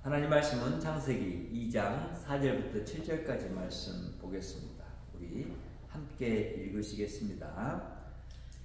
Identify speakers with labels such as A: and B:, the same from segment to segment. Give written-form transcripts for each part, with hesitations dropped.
A: 하나님 말씀은 창세기 2장 4절부터 7절까지 말씀 보겠습니다. 우리 함께 읽으시겠습니다.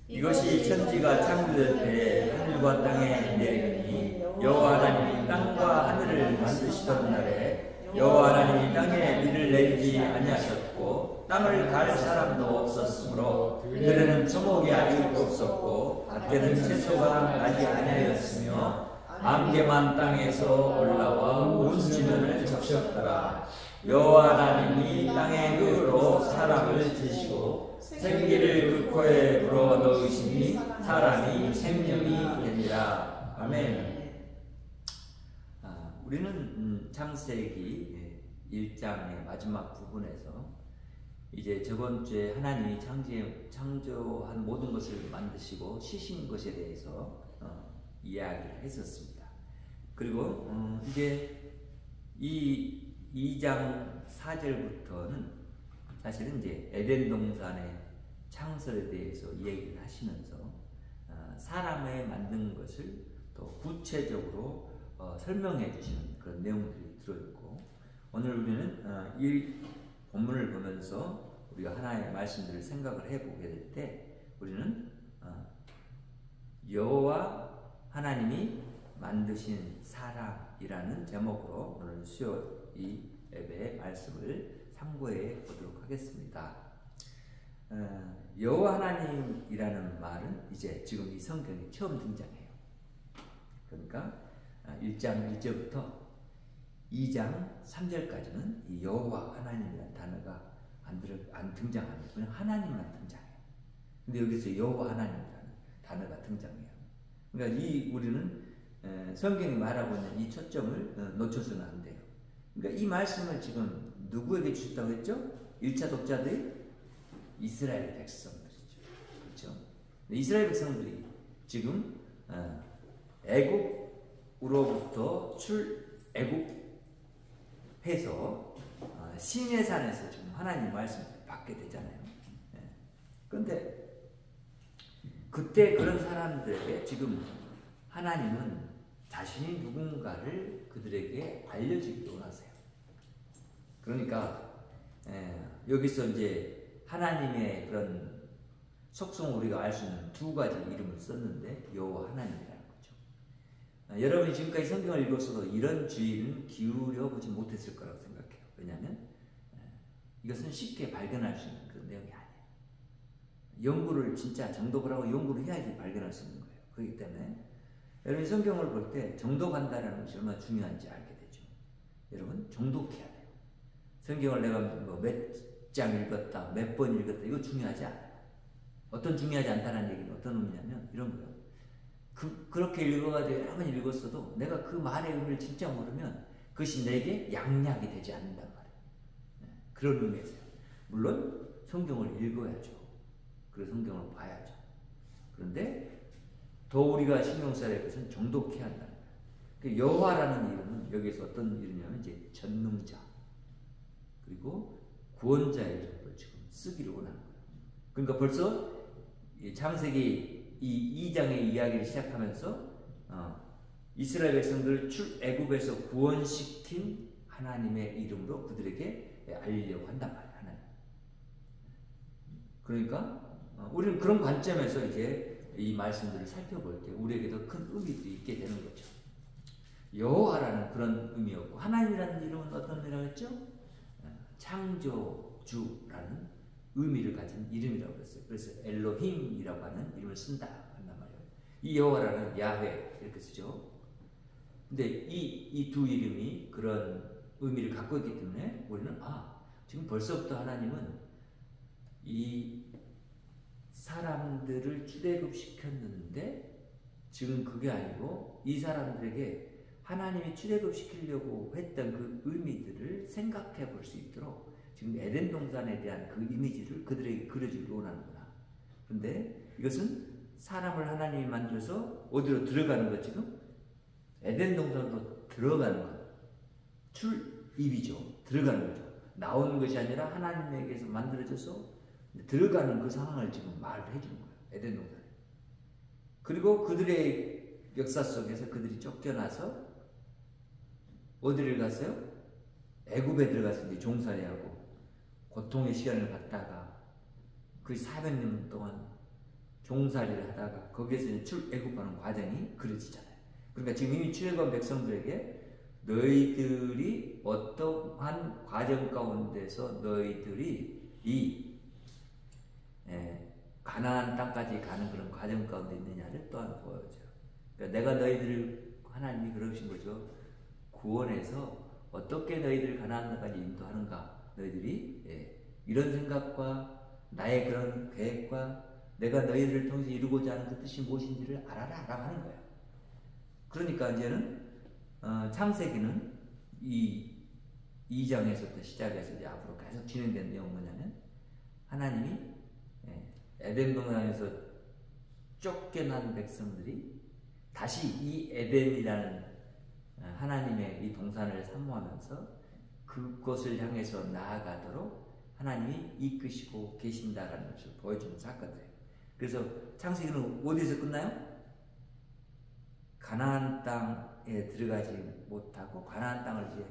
A: 이것이 천지가 창조될 때 하늘과 땅에 내리니 여호와 하나님이 땅과 하늘을 만드시던 날에 여호와 하나님이 땅에 비를 내리지 아니하셨고 땅을 갈 사람도 없었으므로 들에는 초목이 아직 없었고 밭에는 채소가 나지 아니하였으며 안개만 땅에서 올라와 온 지면을 적셨더라. 여호와 하나님이 땅의 흙으로 사람을 지시고 생기를 그 코에 불어 넣으시니 사람이 생명이 되니라. 아멘. 우리는 창세기 1장의 마지막 부분에서 이제 저번 주에 하나님이 창조한 모든 것을 만드시고 쉬신 것에 대해서 이야기를 했었습니다. 그리고 이제 이 2장 4절부터는 사실은 이제 에덴 동산의 창설에 대해서 얘기를 하시면서 사람의 만든 것을 또 구체적으로 설명해 주시는 그런 내용들이 들어있고, 오늘 우리는 이 본문을 보면서 우리가 하나의 말씀들을 생각을 해보게 될 때 우리는 여호와 하나님이 만드신 사람이라는 제목으로 오늘 수요 이 예배의 말씀을 참고해 보도록 하겠습니다. 여호와 하나님이라는 말은 이제 지금 이 성경에 처음 등장해요. 그러니까 1장 1절부터 2장 3절까지는 이 여호와 하나님이라는 단어가 안 등장합니다. 그냥 하나님만 등장해요. 근데 여기서 여호와 하나님이라는 단어가 등장해요. 그러니까 우리는 성경이 말하고 있는 이 초점을 놓쳐서는 안 돼요. 그러니까 이 말씀을 지금 누구에게 주셨다고 했죠? 1차 독자들이 이스라엘 백성들이죠. 그렇죠? 이스라엘 백성들이 지금 애국으로부터 출애국해서 시내산에서 지금 하나님 말씀을 받게 되잖아요. 그런데 그때 그런 사람들에게 지금 하나님은 자신이 누군가를 그들에게 알려주기를 원하세요. 그러니까 여기서 이제 하나님의 그런 속성을 우리가 알 수 있는 두 가지 이름을 썼는데 여호와 하나님이라는 거죠. 여러분이 지금까지 성경을 읽었어도 이런 주의는 기울여 보지 못했을 거라고 생각해요. 왜냐하면 이것은 쉽게 발견할 수 있는 그런 내용이 아니에요. 연구를 진짜 정독을 하고 연구를 해야지 발견할 수 있는 거예요. 그렇기 때문에 여러분 성경을 볼 때 정독한다는 것이 얼마나 중요한지 알게 되죠. 여러분 정독해야 돼요. 성경을 내가 몇 장 읽었다, 몇 번 읽었다, 이거 중요하지 않아요. 어떤 중요하지 않다는 얘기는 어떤 의미냐면 이런 거예요. 그렇게 읽어가지고 여러 번 읽었어도 내가 그 말의 의미를 진짜 모르면 그것이 내게 양약이 되지 않는단 말이에요. 그런 의미에서요. 물론 성경을 읽어야죠. 그래서 성경을 봐야죠. 그런데 더 우리가 신경 써야 될 것은 정독해야 한다는 거예요. 여호와라는 이름은 여기서 어떤 이름이냐면 이제 전능자 그리고 구원자의 이름으로 지금 쓰기를 원하는 거예요. 그러니까 벌써 창세기 이 2장의 이야기를 시작하면서 이스라엘 백성들을 출애굽에서 구원시킨 하나님의 이름으로 그들에게 알리려고 한단 말이에요. 하나님. 그러니까 우리는 그런 관점에서 이제 이 말씀들을 살펴볼 때 우리에게 더 큰 의미들이 있게 되는 거죠. 여호와라는 그런 의미였고, 하나님이라는 이름은 어떤 의미라고 했죠? 창조주라는 의미를 가진 이름이라고 했어요. 그래서 엘로힘이라고 하는 이름을 쓴다 한단 말이에요. 이 여호와라는 야훼 이렇게 쓰죠. 근데 이 두 이름이 그런 의미를 갖고 있기 때문에 우리는 지금 벌써부터 하나님은 이 사람들을 출애굽시켰는데 지금 그게 아니고 이 사람들에게 하나님이 출애굽시키려고 했던 그 의미들을 생각해 볼 수 있도록 지금 에덴 동산에 대한 그 이미지를 그들에게 그려주기로 원하는구나. 그런데 이것은 사람을 하나님이 만들어서 어디로 들어가는 것, 지금 에덴 동산으로 들어가는 것, 출입이죠. 들어가는 거죠. 나오는 것이 아니라 하나님에게서 만들어져서 들어가는 그 상황을 지금 말을 해주는 거예요. 에덴 동산에. 그리고 그들의 역사 속에서 그들이 쫓겨나서 어디를 갔어요? 애굽에 들어가서 이제 종살이하고 고통의 시간을 갖다가 그 400년 동안 종살이를 하다가 거기에서 이제 출애굽하는 과정이 그려지잖아요. 그러니까 지금 이미 출애굽한 백성들에게 너희들이 어떠한 과정 가운데서 너희들이 이 가나안 땅까지 가는 그런 과정 가운데 있느냐를 또한 보여줘요. 그러니까 내가 너희들을 하나님이 그러신 거죠. 구원해서 어떻게 너희들을 가나안 땅까지 인도하는가. 너희들이 이런 생각과 나의 그런 계획과 내가 너희들을 통해서 이루고자 하는 그 뜻이 무엇인지를 알아라 라고 하는 거예요. 그러니까 이제는 창세기는 이 2장에서부터 시작해서 이제 앞으로 계속 진행되는 내용은 뭐냐면 하나님이 에덴 동산에서 쫓겨난 백성들이 다시 이 에덴이라는 하나님의 이 동산을 사모하면서 그곳을 향해서 나아가도록 하나님이 이끄시고 계신다라는 것을 보여주는 사건이에요. 그래서 창세기는 어디서 끝나요? 가나안 땅에 들어가지 못하고 가나안 땅을 이제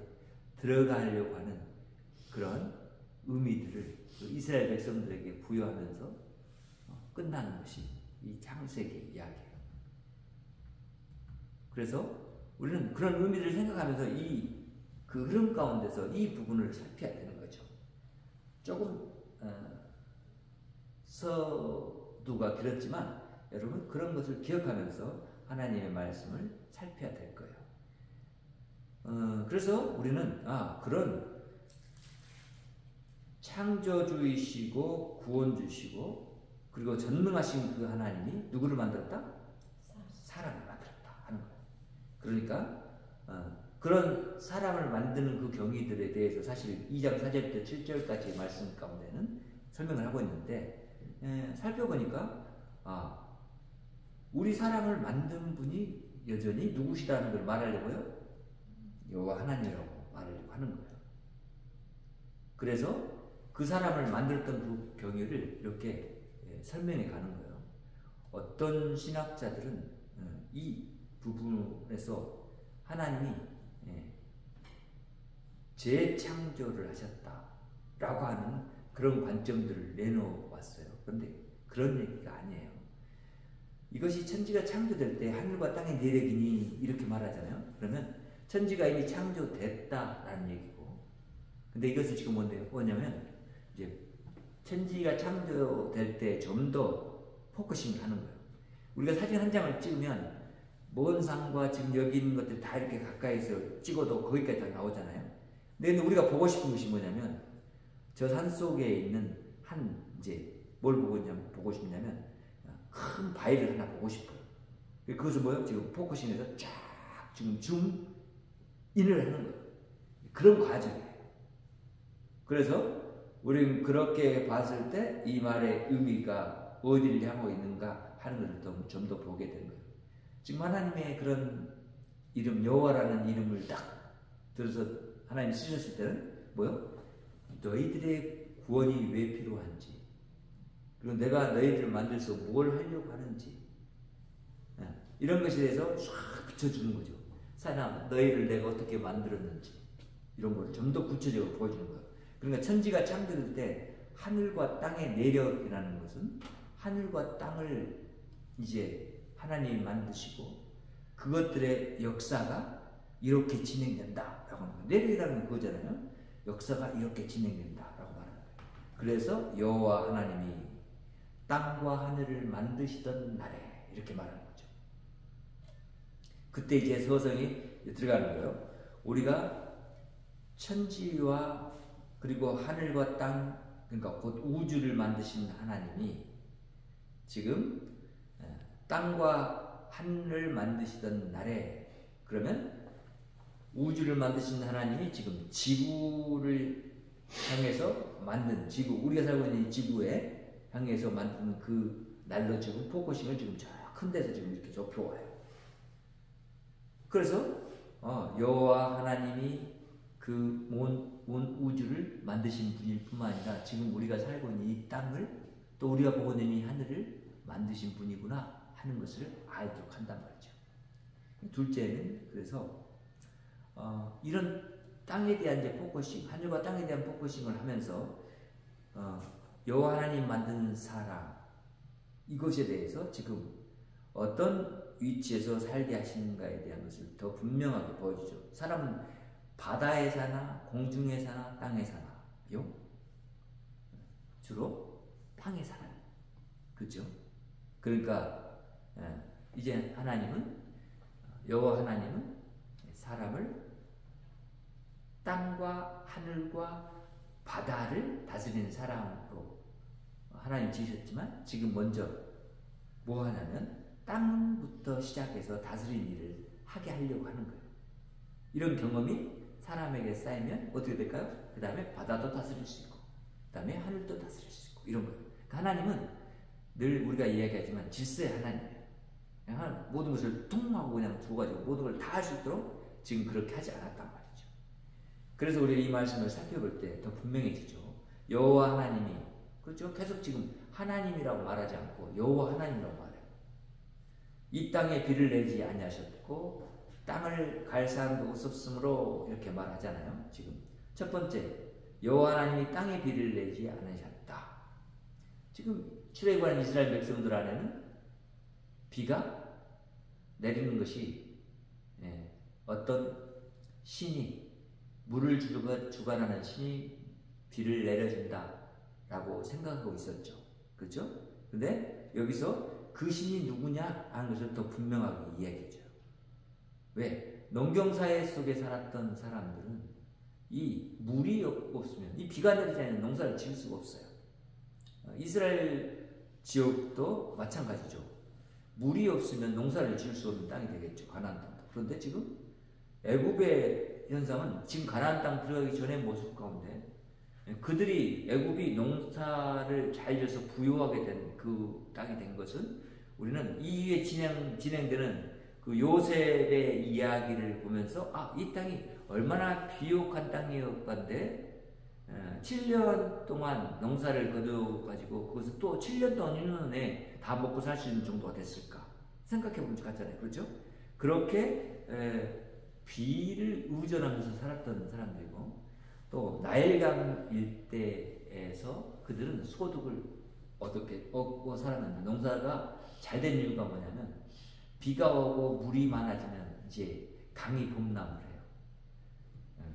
A: 들어가려고 하는 그런 의미들을 이스라엘 백성들에게 부여하면서 끝나는 것이 이 창세기 이야기예요. 그래서 우리는 그런 의미를 생각하면서 그 흐름 가운데서 이 부분을 살펴야 되는 거죠. 조금 서두가 길었지만 여러분 그런 것을 기억하면서 하나님의 말씀을 살펴야 될 거예요. 그래서 우리는 그런 창조주이시고 구원주시고 그리고 전능하신 그 하나님이 누구를 만들었다? 사람을 만들었다 하는 거예요. 그러니까 그런 사람을 만드는 그 경위들에 대해서 사실 2장 4절부터 7절까지 말씀 가운데는 설명을 하고 있는데 살펴보니까 우리 사람을 만든 분이 여전히 누구시라는 걸 말하려고요? 여호와 하나님이라고 말하려고 하는 거예요. 그래서 그 사람을 만들었던 그 경위를 이렇게 설명해 가는 거예요. 어떤 신학자들은 이 부분에서 하나님이 재창조를 하셨다라고 하는 그런 관점들을 내놓았어요. 그런데 그런 얘기가 아니에요. 이것이 천지가 창조될 때 하늘과 땅의 내력이니 이렇게 말하잖아요. 그러면 천지가 이미 창조됐다라는 얘기고, 근데 이것을 지금 뭐냐면 이제 천지가 창조될 때 좀 더 포커싱을 하는 거예요. 우리가 사진 한 장을 찍으면 먼 산과 지금 여기 있는 것들 다 이렇게 가까이서 찍어도 거기까지 다 나오잖아요. 근데 우리가 보고 싶은 것이 뭐냐면 저 산 속에 있는 이제 뭘 보고 싶냐면 큰 바위를 하나 보고 싶어요. 그것은 뭐예요? 지금 포커싱에서 쫙 지금 줌인을 하는 거예요. 그런 과정이에요. 그래서 우리는 그렇게 봤을 때 이 말의 의미가 어디를 향하고 있는가 하는 것을 좀 더 보게 되는 거예요. 지금 하나님의 그런 이름 여호와라는 이름을 딱 들어서 하나님 쓰셨을 때는 뭐요? 너희들의 구원이 왜 필요한지, 그리고 내가 너희들을 만들어서 뭘 하려고 하는지 이런 것에 대해서 쫙 비춰주는 거죠. 사람 너희를 내가 어떻게 만들었는지 이런 걸 좀 더 구체적으로 보여주는 거예요. 그러니까 천지가 창조될 때 하늘과 땅의 내력이라는 것은 하늘과 땅을 이제 하나님이 만드시고 그것들의 역사가 이렇게 진행된다라고 하는 거예요. 내력이라는 건 그거잖아요. 역사가 이렇게 진행된다라고 말하는 거예요. 그래서 여호와 하나님이 땅과 하늘을 만드시던 날에 이렇게 말하는 거죠. 그때 이제 서성이 들어가는 거예요. 우리가 천지와 그리고 하늘과 땅, 그러니까 곧 우주를 만드신 하나님이 지금 땅과 하늘을 만드시던 날에, 그러면 우주를 만드신 하나님이 지금 지구를 향해서 만든 지구, 우리가 살고 있는 이 지구에 향해서 만든 그 날로 지금 포커싱을 지금 저 큰 데서 지금 이렇게 좁혀와요. 그래서 여호와 하나님이 그 온 우주를 만드신 분일 뿐만 아니라 지금 우리가 살고 있는 이 땅을 또 우리가 보고 있는 이 하늘을 만드신 분이구나 하는 것을 알도록 한단 말이죠. 둘째는 그래서 이런 땅에 대한 이제 포커싱, 하늘과 땅에 대한 포커싱을 하면서 여호와 하나님 만든 사람 이것에 대해서 지금 어떤 위치에서 살게 하시는가에 대한 것을 더 분명하게 보여주죠. 사람은 바다에 사나 공중에 사나 땅에 사나요? 주로 땅에 살아요. 그렇죠? 그러니까 이제 여호와 하나님은 사람을 땅과 하늘과 바다를 다스리는 사람으로 하나님 지으셨지만 지금 먼저 뭐 하냐면 땅부터 시작해서 다스리는 일을 하게 하려고 하는 거예요. 이런 경험이 사람에게 쌓이면 어떻게 될까요? 그 다음에 바다도 다스릴 수 있고 그 다음에 하늘도 다스릴 수 있고 이런 거예요. 그러니까 하나님은 늘 우리가 이야기하지만 질서의 하나님이에요. 그냥 모든 것을 퉁하고 그냥 두어가지고 모든 걸 다 할 수 있도록 지금 그렇게 하지 않았단 말이죠. 그래서 우리가 이 말씀을 살펴볼 때 더 분명해지죠. 여호와 하나님이 그렇죠? 계속 지금 하나님이라고 말하지 않고 여호와 하나님이라고 말해요. 이 땅에 비를 내지 아니하셨고 땅을 갈 사람도 없었으므로 이렇게 말하잖아요. 지금 첫 번째 여호와 하나님이 땅에 비를 내지 않으셨다. 지금 출애굽하는 이스라엘 백성들 안에는 비가 내리는 것이 어떤 신이 물을 주관하는 신이 비를 내려준다라고 생각하고 있었죠. 그렇죠? 근데 여기서 그 신이 누구냐 하는 것을 더 분명하게 이야기해줘요. 왜? 농경사회 속에 살았던 사람들은 이 물이 없으면 이 비가 내리지 않으면 농사를 지을 수가 없어요. 이스라엘 지역도 마찬가지죠. 물이 없으면 농사를 지을 수 없는 땅이 되겠죠. 가나안 땅도. 그런데 지금 애굽의 현상은 지금 가나안 땅 들어가기 전의 모습 가운데 그들이 애굽이 농사를 잘 지어서 부유하게 된 그 땅이 된 것은 우리는 이후에 진행되는 그 요셉의 이야기를 보면서 이 땅이 얼마나 비옥한 땅이었건데 7년 동안 농사를 거둬가지고 그것을 또 7년 동안 1년에 다 먹고 살 수 있는 정도가 됐을까 생각해보면 같잖아요. 그렇죠? 그렇게 비를 의존하면서 살았던 사람들이고 또 나일강 일대에서 그들은 소득을 어떻게 얻고 살았는데 농사가 잘 된 이유가 뭐냐면 비가 오고 물이 많아지면 이제 강이 범람을 해요.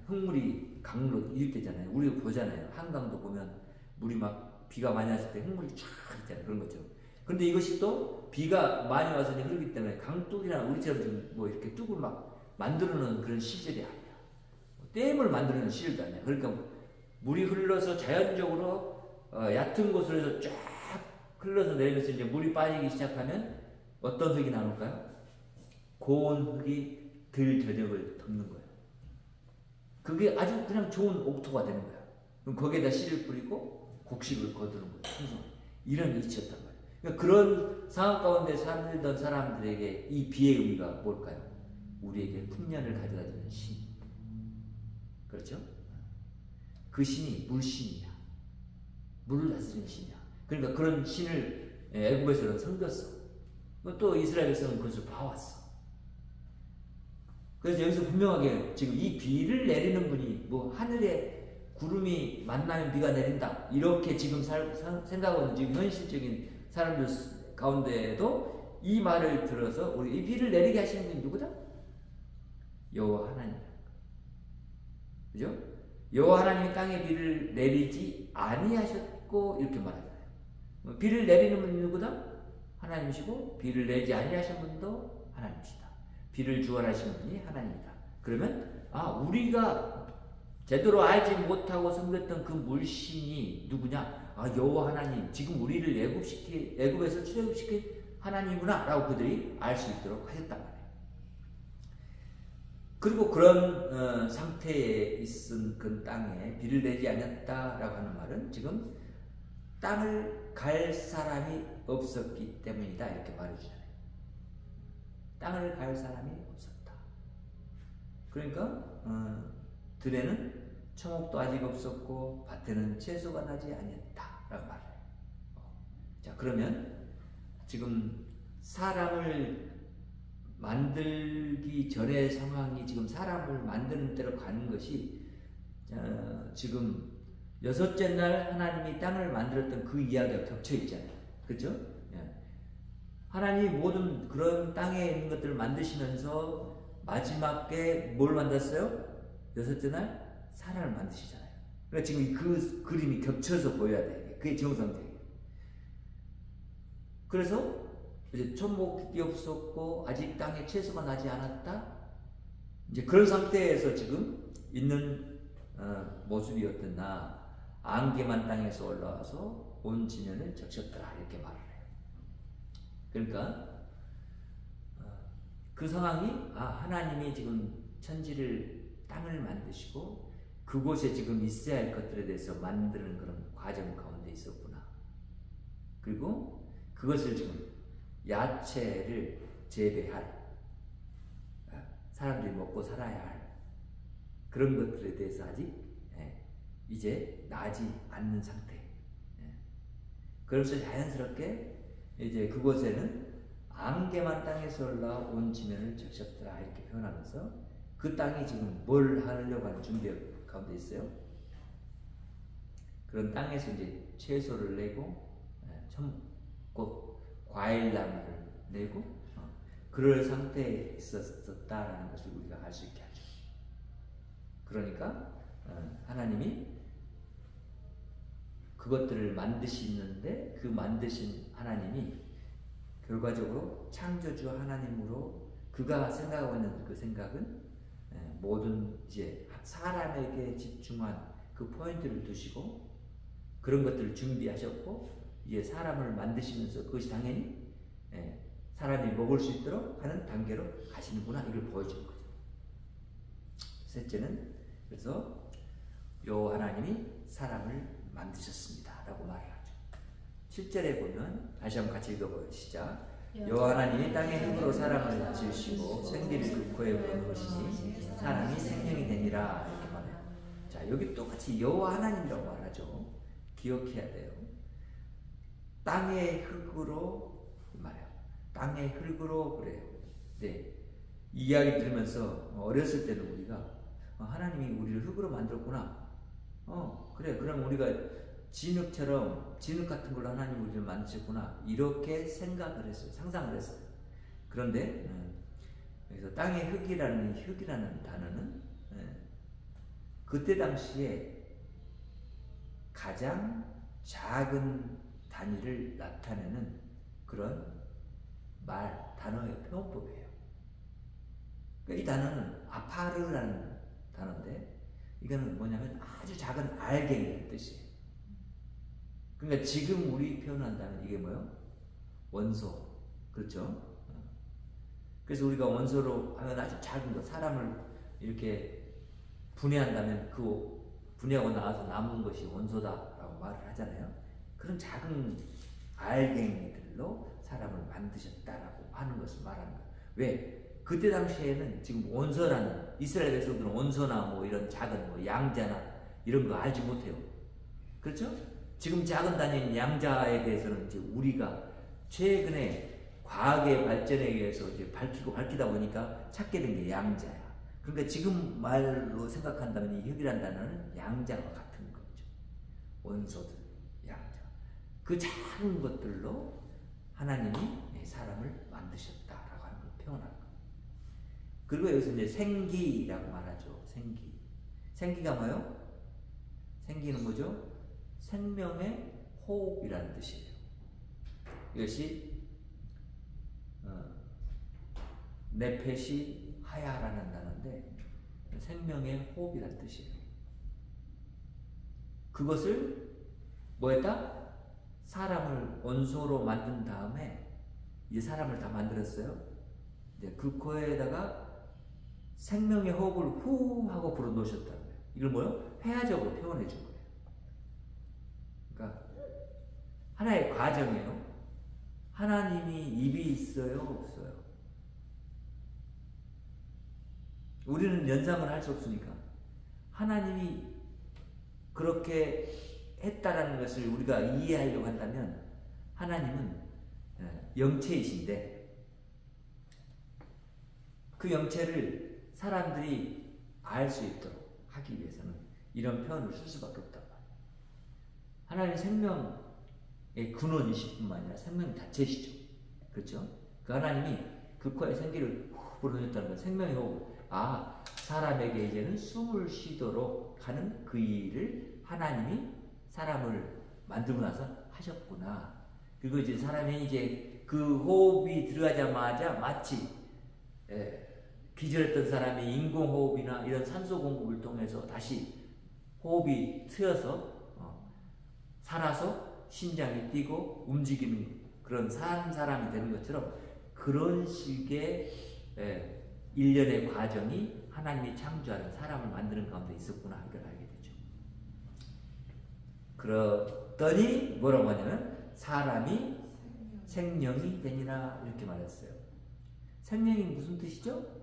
A: 흙물이 강으로 유입되잖아요. 우리가 보잖아요. 한강도 보면 물이 막 비가 많이 왔을 때 흙물이 쫙 있잖아요. 그런 것처럼. 그런데 이것이 또 비가 많이 와서 흐르기 때문에 강둑이나 우리처럼 좀 뭐 이렇게 뚝을 막 만들어 놓은 그런 시절이 아니야. 댐을 만들어 놓은 시절도 아니야. 그러니까 물이 흘러서 자연적으로 얕은 곳으로 쫙 흘러서 내리면서 이제 물이 빠지기 시작하면 어떤 흙이 나올까요? 고운 흙이 들저녁을 덮는 거예요. 그게 아주 그냥 좋은 옥토가 되는 거야. 그럼 거기에다 씨를 뿌리고 곡식을 거두는 거예요. 이런 이치였단 말이에요. 그러니까 그런 상황 가운데 살던 사람들에게 이 비의 의미가 뭘까요? 우리에게 풍년을 가져다주는 신. 그렇죠? 그 신이 물신이야. 물을 다스리는 신이야. 그러니까 그런 신을 애굽에서는 섬겼어. 또 이스라엘 백성은 그것을 봐왔어. 그래서 여기서 분명하게 지금 이 비를 내리는 분이 뭐 하늘에 구름이 만나면 비가 내린다 이렇게 지금 생각하는 지금 현실적인 사람들 가운데에도 이 말을 들어서 우리 이 비를 내리게 하시는 분이 누구다? 여호와 하나님. 그죠? 여호와 하나님이 땅에 비를 내리지 아니하셨고 이렇게 말하잖아요. 비를 내리는 분이 누구다? 하나님이시고 비를 내지 아니하신 분도 하나님이시다. 비를 주관하시는 분이 하나님이다. 그러면 우리가 제대로 알지 못하고 섬겼던 그 물신이 누구냐? 여호와 하나님, 지금 우리를 애굽에서 출애굽시킨 하나님이구나 라고 그들이 알 수 있도록 하셨단 말이에요. 그리고 그런 상태에 있은 그 땅에 비를 내지 않았다라고 하는 말은 지금 땅을 갈 사람이 없었기 때문이다 이렇게 말해주잖아요. 땅을 갈 사람이 없었다. 그러니까 들에는 청옥도 아직 없었고 밭에는 채소가 나지 아니었다라고 말해요. 자, 그러면 지금 사람을 만들기 전의 상황이 지금 사람을 만드는 대로 가는 것이 지금 여섯째 날 하나님이 땅을 만들었던 그 이야기가 겹쳐 있잖아요. 그렇죠? 예. 하나님이 모든 그런 땅에 있는 것들을 만드시면서 마지막에 뭘 만들었어요? 여섯째 날 사람을 만드시잖아요. 그러니까 지금 그 그림이 겹쳐서 보여야 돼. 그게 정상적이에요. 그래서 이제 천목이 없었고 아직 땅에 채소가 나지 않았다. 이제 그런 상태에서 지금 있는 모습이었던 안개만 땅에서 올라와서 온 지면을 적셨더라 이렇게 말을 해요. 그러니까 그 상황이 하나님이 지금 천지를 땅을 만드시고 그곳에 지금 있어야 할 것들에 대해서 만드는 그런 과정 가운데 있었구나. 그리고 그것을 지금 야채를 재배할 사람들이 먹고 살아야 할 그런 것들에 대해서 아직 이제 나지 않는 상태. 그래서 자연스럽게 이제 그곳에는 안개만 땅에서 올라온 지면을 적셨더라 이렇게 표현하면서 그 땅이 지금 뭘 하려고 하는 준비 가운데 있어요. 그런 땅에서 이제 채소를 내고 꼭 과일나무를 내고 그럴 상태에 있었다라는 것을 우리가 알 수 있게 하죠. 그러니까 하나님이 그것들을 만드시는데 그 만드신 하나님이 결과적으로 창조주 하나님으로 그가 생각하고 있는 그 생각은 모든 이제 사람에게 집중한 그 포인트를 두시고 그런 것들을 준비하셨고 이제 사람을 만드시면서 그것이 당연히 사람이 먹을 수 있도록 하는 단계로 가시는구나 이걸 보여주는 거죠. 셋째는 그래서 요 하나님이 사람을 만드셨습니다 라고 말을 하죠. 7절에 보면 다시 한번 같이 읽어보요. 시작. 여호와 하나님이 땅의 힘으로 사람을 지으시고 생기를 그 코에 불어넣으시니 사람이 생명이 되니라 이렇게 말해요. 자, 여기 똑같이 여호와 하나님이라고 말하죠. 기억해야 돼요. 땅의 흙으로 말해요. 땅의 흙으로 그래요. 네. 이 이야기 들으면서 어렸을 때는 우리가 하나님이 우리를 흙으로 만들었구나. 그래. 그럼 우리가 진흙처럼 진흙 같은 걸로 하나님 우리를 만드셨구나. 이렇게 생각을 했어요. 상상을 했어요. 그런데 그래서 땅의 흙이라는 단어는 그때 당시에 가장 작은 단위를 나타내는 그런 단어의 표현법이에요. 그러니까 이 단어는 아파르라는 단어인데 이거는 뭐냐면 아주 작은 알갱이의 뜻이에요. 그러니까 지금 우리 표현한다면 이게 뭐예요? 원소. 그렇죠? 그래서 우리가 원소로 하면 아주 작은 거, 사람을 이렇게 분해한다면 그 분해하고 나와서 남은 것이 원소다라고 말을 하잖아요. 그런 작은 알갱이들로 사람을 만드셨다라고 하는 것을 말하는 거예요. 왜? 그때 당시에는 지금 원소라는 이스라엘 백성들은 원소나 뭐 이런 작은 뭐 양자나 이런 거 알지 못해요. 그렇죠? 지금 작은 단위인 양자에 대해서는 이제 우리가 최근에 과학의 발전에 의해서 이제 밝히다 보니까 찾게 된 게 양자야. 그러니까 지금 말로 생각한다면 이 흙이란 단어는 양자와 같은 거죠. 원소들, 양자. 그 작은 것들로 하나님이 사람을 만드셨다라고 하는 걸 표현하는 거예요. 그리고 여기서 이제 생기라고 말하죠. 생기. 생기가 뭐예요? 생기는 뭐죠? 생명의 호흡이라는 뜻이에요. 이것이 네페시 하야라는 단어인데 생명의 호흡이라는 뜻이에요. 그것을 뭐했다? 사람을 원소로 만든 다음에 이제 사람을 다 만들었어요. 이제 그 코에다가 생명의 호흡을 후 하고 불어넣으셨다는 거예요. 이걸 뭐요? 회화적으로 표현해 준 거예요. 그러니까 하나의 과정이에요. 하나님이 입이 있어요? 없어요? 우리는 연상을 할 수 없으니까 하나님이 그렇게 했다라는 것을 우리가 이해하려고 한다면 하나님은 영체이신데 그 영체를 사람들이 알 수 있도록 하기 위해서는 이런 표현을 쓸 수밖에 없단 말이에요. 하나님 생명의 근원이실 뿐만 아니라 생명 자체시죠. 그렇죠? 그 하나님이 그 코에 생기를 후 불어넣었다는 건 생명의 호흡. 사람에게 이제는 숨을 쉬도록 하는 그 일을 하나님이 사람을 만들고 나서 하셨구나. 그리고 이제 사람이 이제 그 호흡이 들어가자마자 마치 기절했던 사람이 인공호흡이나 이런 산소 공급을 통해서 다시 호흡이 트여서 살아서 심장이 뛰고 움직이는 그런 사람이 되는 것처럼 그런 식의 일련의 과정이 하나님이 창조하는 사람을 만드는 가운데 있었구나 이걸 알게 되죠. 그러더니 뭐라고 하냐면 사람이 생명이 되니라 이렇게 말했어요. 생명이 무슨 뜻이죠?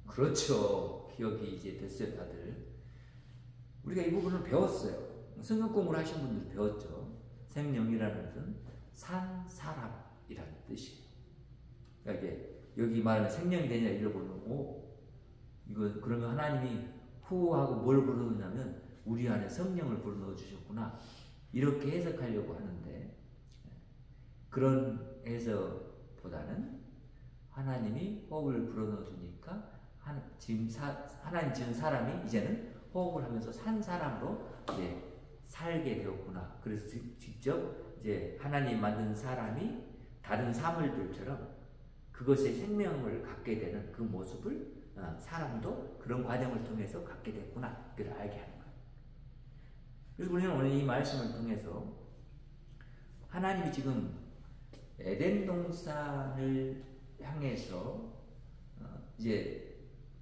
A: 그렇죠. 기억이 이제 됐어요, 다들. 우리가 이 부분을 배웠어요. 성경 공부를 하신 분들 배웠죠. 생명이라는 것은 산 사람이라는 뜻이에요. 그러니까 이게 여기 말하는 생명이 되냐 이러고는 이거 그러면 하나님이 후하고 뭘 불어넣냐면 우리 안에 성령을 불어넣어 주셨구나 이렇게 해석하려고 하는데 그런 해석보다는 하나님이 호흡을 불어넣어 주니까 지금 하나님 지은 사람이 이제는 호흡을 하면서 산 사람으로 이제 살게 되었구나. 그래서 직접 이제 하나님 만든 사람이 다른 사물들처럼 그것의 생명을 갖게 되는 그 모습을 사람도 그런 과정을 통해서 갖게 됐구나. 그걸 알게 하는 거예요. 그래서 우리는 오늘 이 말씀을 통해서 하나님이 지금 에덴 동산을 향해서 이제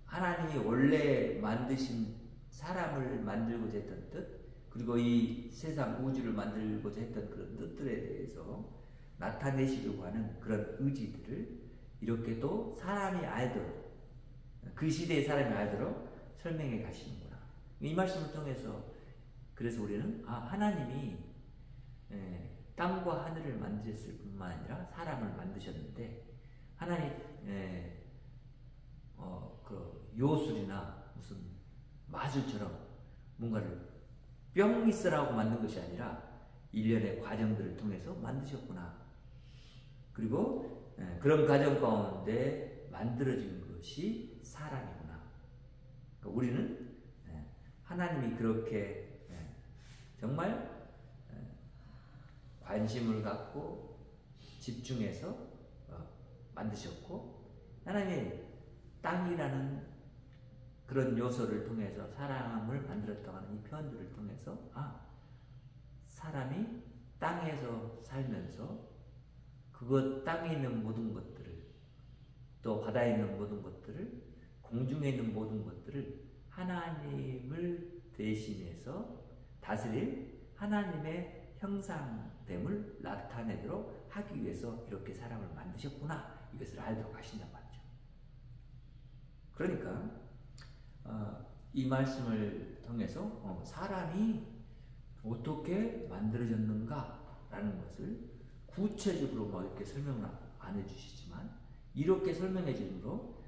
A: 하나님이 원래 만드신 사람을 만들고자 했던 뜻, 그리고 이 세상 우주를 만들고자 했던 그런 뜻들에 대해서 나타내시려고 하는 그런 의지들을 이렇게 또 사람이 알도록, 그 시대의 사람이 알도록 설명해 가시는구나. 이 말씀을 통해서 그래서 우리는 하나님이 땅과 하늘을 만드셨을 뿐만 아니라 사람을 만드셨는데 하나님 그 요술이나 무슨 마술처럼 뭔가를 뿅 있으라고 만든 것이 아니라 일련의 과정들을 통해서 만드셨구나. 그리고 그런 과정 가운데 만들어진 것이 사람이구나. 그러니까 우리는 하나님이 그렇게 정말 관심을 갖고 집중해서 만드셨고 하나님이 땅이라는 그런 요소를 통해서 사람을 만들었다고 하는 이 표현들을 통해서 사람이 땅에서 살면서 그것 땅에 있는 모든 것들을 또 바다에 있는 모든 것들을 공중에 있는 모든 것들을 하나님을 대신해서 다스릴 하나님의 형상됨을 나타내도록 하기 위해서 이렇게 사람을 만드셨구나 이것을 알도록 하신단 말이죠. 그러니까 이 말씀을 통해서 사람이 어떻게 만들어졌는가라는 것을 구체적으로 뭐 이렇게 설명을 안 해주시지만 이렇게 설명해 주므로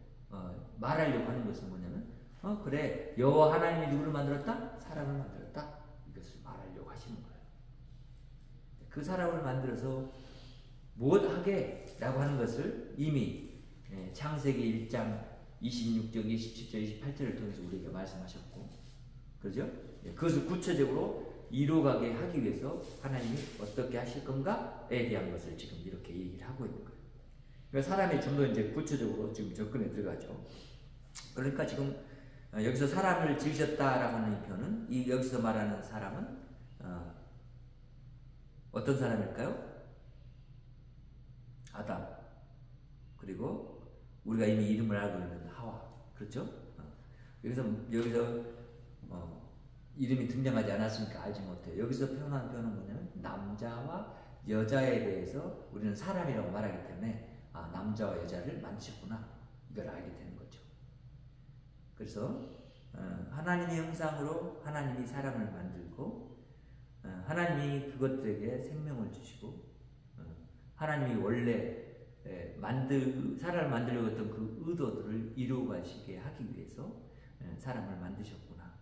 A: 말하려고 하는 것은 뭐냐면 그래 여호와 하나님이 누구를 만들었다? 사람을 만들었다. 이것을 말하려고 하시는 거예요. 그 사람을 만들어서 무엇하게? 라고 하는 것을 이미 창세기 1장 26절, 27절, 28절을 통해서 우리에게 말씀하셨고 그렇죠? 그것을 구체적으로 이루어가게 하기 위해서 하나님이 어떻게 하실 건가에 대한 것을 지금 이렇게 얘기를 하고 있는 거예요. 그러니까 사람이 좀 더 이제 구체적으로 지금 접근에 들어가죠. 그러니까 지금 여기서 사람을 지으셨다라고 하는 이 표현은 여기서 말하는 사람은 어떤 사람일까요? 아담 그리고 우리가 이미 이름을 알고 있는 하와 그렇죠? 여기서 이름이 등장하지 않았으니까 알지 못해요. 여기서 표현한 표현은 뭐냐면 남자와 여자에 대해서 우리는 사람이라고 말하기 때문에 남자와 여자를 만드셨구나 이걸 알게 되는 거죠. 그래서 하나님의 형상으로 하나님이 사람을 만들고 하나님이 그것들에게 생명을 주시고 하나님이 원래 사람을 만들려고 했던 그 의도들을 이루어가시게 하기 위해서 사람을 만드셨구나.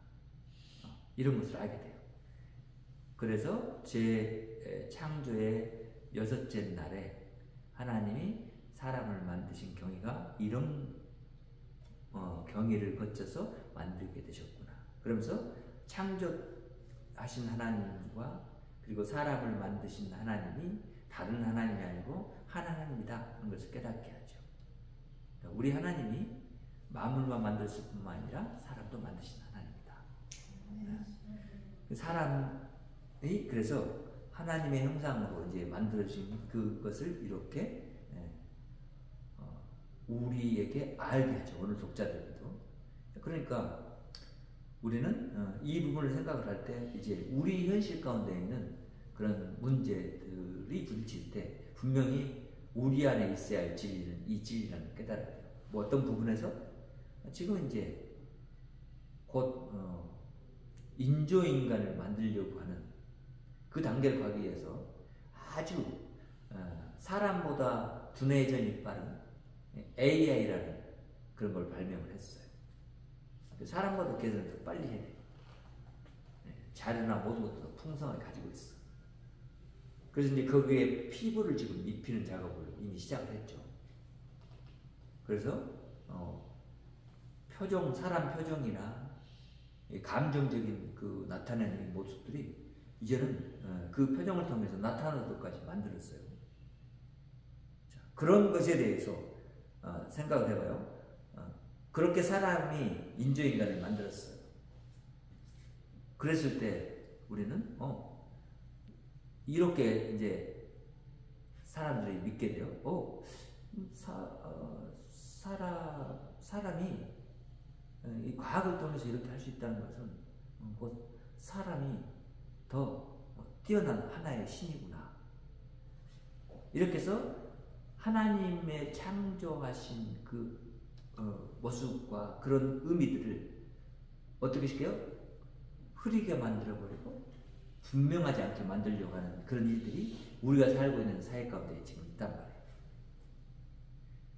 A: 이런 것을 알게 돼요. 그래서 제 창조의 6째 날에 하나님이 사람을 만드신 경위가 이런 경위를 거쳐서 만들게 되셨구나. 그러면서 창조하신 하나님과 그리고 사람을 만드신 하나님이 다른 하나님이 아니고 한 하나님이다 하는 것을 깨닫게 하죠. 그러니까 우리 하나님이 만물만 만드실 뿐만 아니라 사람도 만드신 하나님이다. 사람이 그래서 하나님의 형상으로 이제 만들어진 그것을 이렇게 우리에게 알게 하죠. 오늘 독자들도. 그러니까 우리는 이 부분을 생각을 할 때 이제 우리 현실 가운데 있는 그런 문제들이 부딪힐 때 분명히 우리 안에 있어야 할 진리는 이 진리라는 걸 깨달아야 돼요. 뭐 어떤 부분에서 지금 이제 곧 인조인간을 만들려고 하는 그 단계를 가기 위해서 아주 사람보다 두뇌전이 빠른 AI라는 그런 걸 발명을 했어요. 사람보다 계산을 더 빨리 해야 돼요. 자료나 모든 것도 풍성하게 가지고 있어. 그래서 이제 거기에 피부를 지금 입히는 작업을 이미 시작을 했죠. 그래서 사람 표정이나 감정적인 그 나타내는 모습들이 이제는 그 표정을 통해서 나타나는 것까지 만들었어요. 자, 그런 것에 대해서 생각을 해봐요. 그렇게 사람이 인조인간을 만들었어요. 그랬을 때 우리는 이렇게 이제 사람들이 믿게 돼요. 사람이 이 과학을 통해서 이렇게 할 수 있다는 것은 곧 사람이 더 뛰어난 하나의 신이구나. 이렇게 해서 하나님의 창조하신 그 모습과 그런 의미들을 어떻게 시켜요? 흐리게 만들어버리고 분명하지 않게 만들려고 하는 그런 일들이 우리가 살고 있는 사회 가운데 지금 있단 말이에요.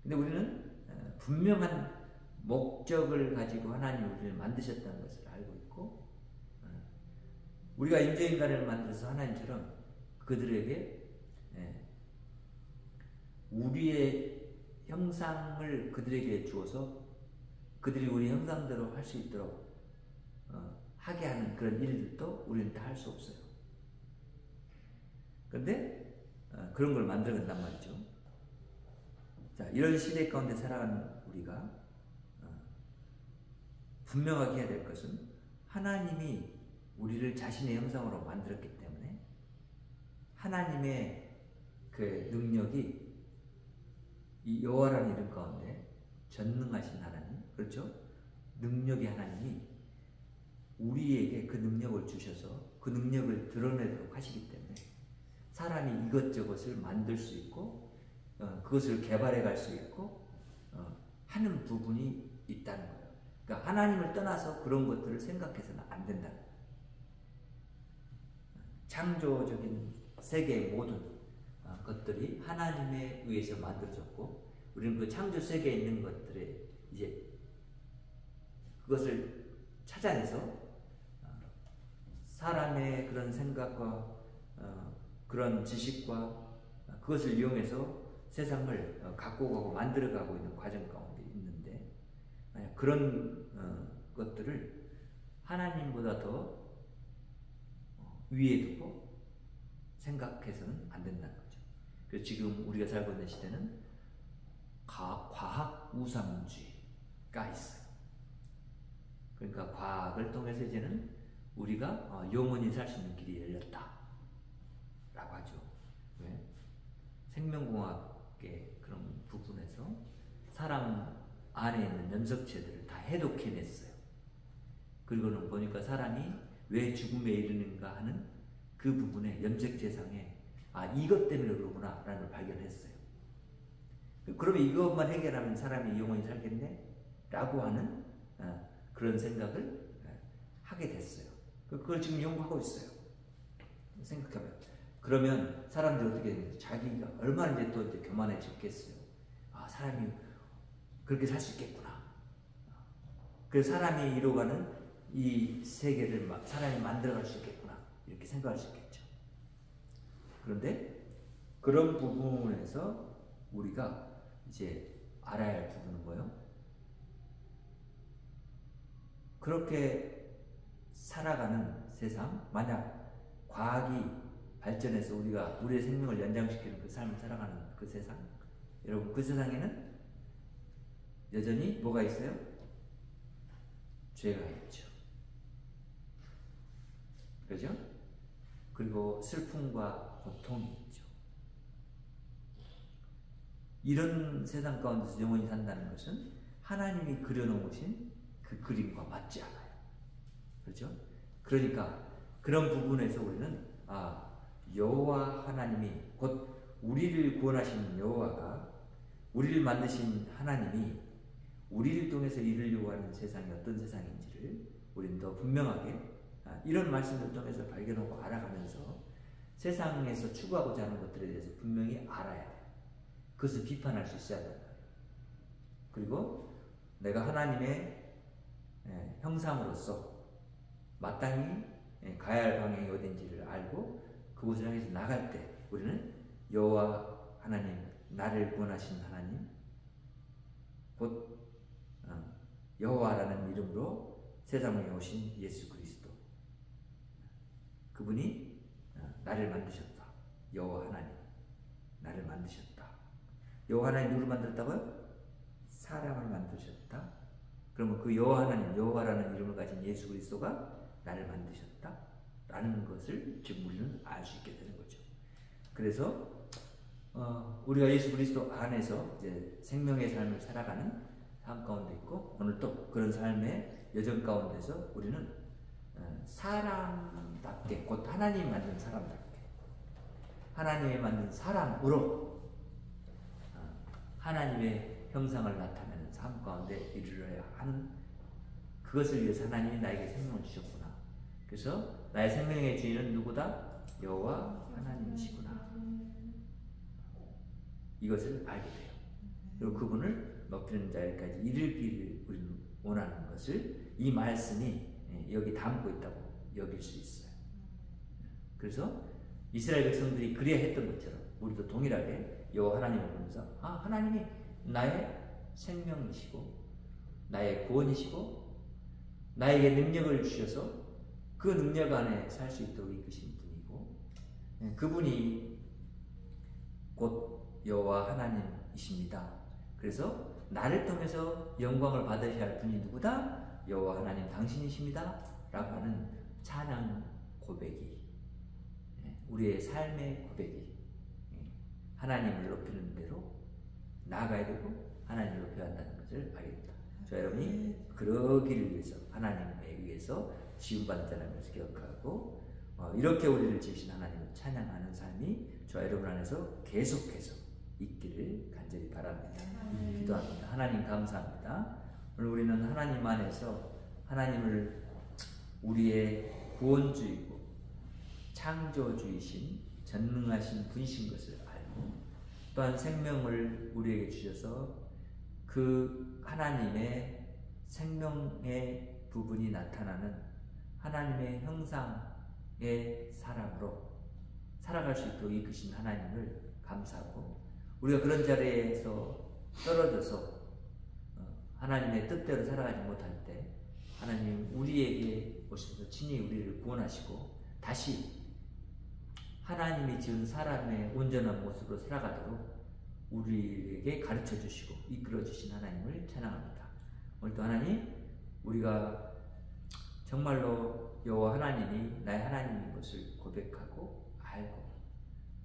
A: 근데 우리는 분명한 목적을 가지고 하나님이 우리를 만드셨다는 것을 알고 있고, 우리가 인조인간을 만들어서 하나님처럼 그들에게 우리의 형상을 그들에게 주어서 그들이 우리 형상대로 할 수 있도록 하게 하는 그런 일들도 우리는 다 할 수 없어요. 그런데 그런 걸 만들어간단 말이죠. 자, 이런 시대 가운데 살아가는 우리가 분명하게 해야 될 것은 하나님이 우리를 자신의 형상으로 만들었기 때문에 하나님의 그 능력이 이 여호와라는 이름 가운데 전능하신 하나님, 그렇죠? 능력의 하나님이 우리에게 그 능력을 주셔서 그 능력을 드러내도록 하시기 때문에 사람이 이것저것을 만들 수 있고 그것을 개발해 갈 수 있고 하는 부분이 있다는 거예요. 그러니까 하나님을 떠나서 그런 것들을 생각해서는 안 된다는 거예요. 창조적인 세계의 모든 것들이 하나님에 의해서 만들어졌고 우리는 그 창조 세계에 있는 것들에 이제 그것을 찾아내서 사람의 그런 생각과 그런 지식과 그것을 이용해서 세상을 갖고 가고 만들어가고 있는 과정 가운데 있는데 그런 것들을 하나님보다 더 위에 두고 생각해서는 안 된다는 거죠. 그래서 지금 우리가 살고 있는 시대는 과학 우상주의가 있어요. 그러니까 과학을 통해서 이제는 우리가 영원히 살 수 있는 길이 열렸다 라고 하죠. 왜? 생명공학의 그런 부분에서 사람 안에 있는 염석체들을 다 해독해냈어요. 그리고는 보니까 사람이 왜 죽음에 이르는가 하는 그 부분에 염색체상에 이것 때문에 그러구나 라는 걸 발견했어요. 그러면 이것만 해결하면 사람이 영원히 살겠네? 라고 하는 그런 생각을 하게 됐어요. 그걸 지금 연구하고 있어요. 생각해봐요. 그러면 사람들이 어떻게 되는지, 자기가 얼마나 이제 또 이제 교만해졌겠어요. 아, 사람이 그렇게 살 수 있겠구나. 그래서 사람이 이루어가는 이 세계를 사람이 만들어갈 수 있겠구나, 이렇게 생각할 수 있겠죠. 그런데 그런 부분에서 우리가 이제 알아야 할 부분은 뭐예요? 그렇게 살아가는 세상, 만약 과학이 발전해서 우리가 우리의 생명을 연장시키는 그 삶을 살아가는 그 세상, 여러분, 그 세상에는 여전히 뭐가 있어요? 죄가 있죠. 그죠? 그리고 슬픔과 고통이 있죠. 이런 세상 가운데서 영원히 산다는 것은 하나님이 그려놓으신 그 그림과 맞지 않아요. 그렇죠? 그러니까 그런 부분에서 우리는 여호와 하나님이, 곧 우리를 구원하신 여호와가, 우리를 만드신 하나님이 우리를 통해서 이루려고 하는 세상이 어떤 세상인지를 우리는 더 분명하게 이런 말씀을 통해서 발견하고 알아가면서 세상에서 추구하고자 하는 것들에 대해서 분명히 알아야 돼요. 그것을 비판할 수 있어야 된다. 그리고 내가 하나님의 형상으로서 마땅히 가야 할 방향이 어딘지를 알고 그곳을 향해서 나갈 때 우리는 여호와 하나님, 나를 구원하신 하나님, 곧 여호와라는 이름으로 세상에 오신 예수 그리스도, 그분이 나를 만드셨다. 여호와 하나님, 나를 만드셨다. 여호와 하나님 누구를 만들었다고요? 사람을 만드셨다. 그러면 그 여호와 하나님, 여호와라는 이름을 가진 예수 그리스도가 나를 만드셨다 라는 것을 지금 우리는 알 수 있게 되는 거죠. 그래서 우리가 예수 그리스도 안에서 이제 생명의 삶을 살아가는 삶 가운데 있고, 오늘 또 그런 삶의 여정 가운데서 우리는 사람답게, 곧 하나님이 만든 사람답게, 하나님이 만든 사람으로 하나님의 형상을 나타내는 삶 가운데 이르러야 하는, 그것을 위해서 하나님이 나에게 생명을 주셨구나. 그래서 나의 생명의 주인은 누구다? 여호와 하나님이시구나. 이것을 알게 돼요. 그리고 그분을 높이는 자리까지 이르기를 우리는 원하는 것을 이 말씀이 여기 담고 있다고 여길 수 있어요. 그래서 이스라엘 백성들이 그래야 했던 것처럼 우리도 동일하게 여호와 하나님을 보면서 하나님이 나의 생명이시고 나의 구원이시고 나에게 능력을 주셔서 그 능력 안에 살 수 있도록 이끄신 분이고, 그분이 곧 여호와 하나님이십니다. 그래서 나를 통해서 영광을 받으셔야 할 분이 누구다? 여호와 하나님 당신이십니다 라고 하는 찬양 고백이, 우리의 삶의 고백이, 하나님을 높이는 대로 나아가야 되고 하나님을 높여야 한다는 것을 알게 됩니다. 저 여러분이 그러기를 위해서, 하나님에 의해서 지음받은 자라는 것을 기억하고 이렇게 우리를 지으신 하나님을 찬양하는 삶이 저 여러분 안에서 계속해서 있기를 간절히 바랍니다. 기도합니다. 하나님 감사합니다. 오늘 우리는 하나님 안에서 하나님을 우리의 구원주이고 창조주이신 전능하신 분이신 것을 알고, 또한 생명을 우리에게 주셔서 그 하나님의 생명의 부분이 나타나는 하나님의 형상의 사람으로 살아갈 수 있도록 이끄신 하나님을 감사하고, 우리가 그런 자리에서 떨어져서 하나님의 뜻대로 살아가지 못할 때 하나님 우리에게 오셔서 친히 우리를 구원하시고 다시 하나님이 지은 사람의 온전한 모습으로 살아가도록 우리에게 가르쳐 주시고 이끌어 주신 하나님을 찬양합니다. 오늘도 하나님, 우리가 정말로 여호와 하나님이 나의 하나님인 것을 고백하고 알고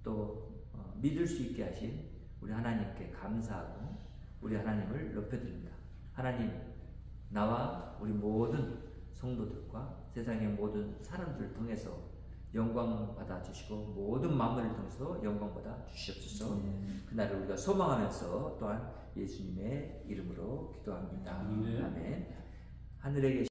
A: 또 믿을 수 있게 하신 우리 하나님께 감사하고 우리 하나님을 높여드립니다. 하나님, 나와 우리 모든 성도들과 세상의 모든 사람들을 통해서 영광 받아 주시고 모든 만물을 통해서 영광 받아 주시옵소서. 그날을 우리가 소망하면서 또한 예수님의 이름으로 기도합니다. 아멘. 하늘에 계신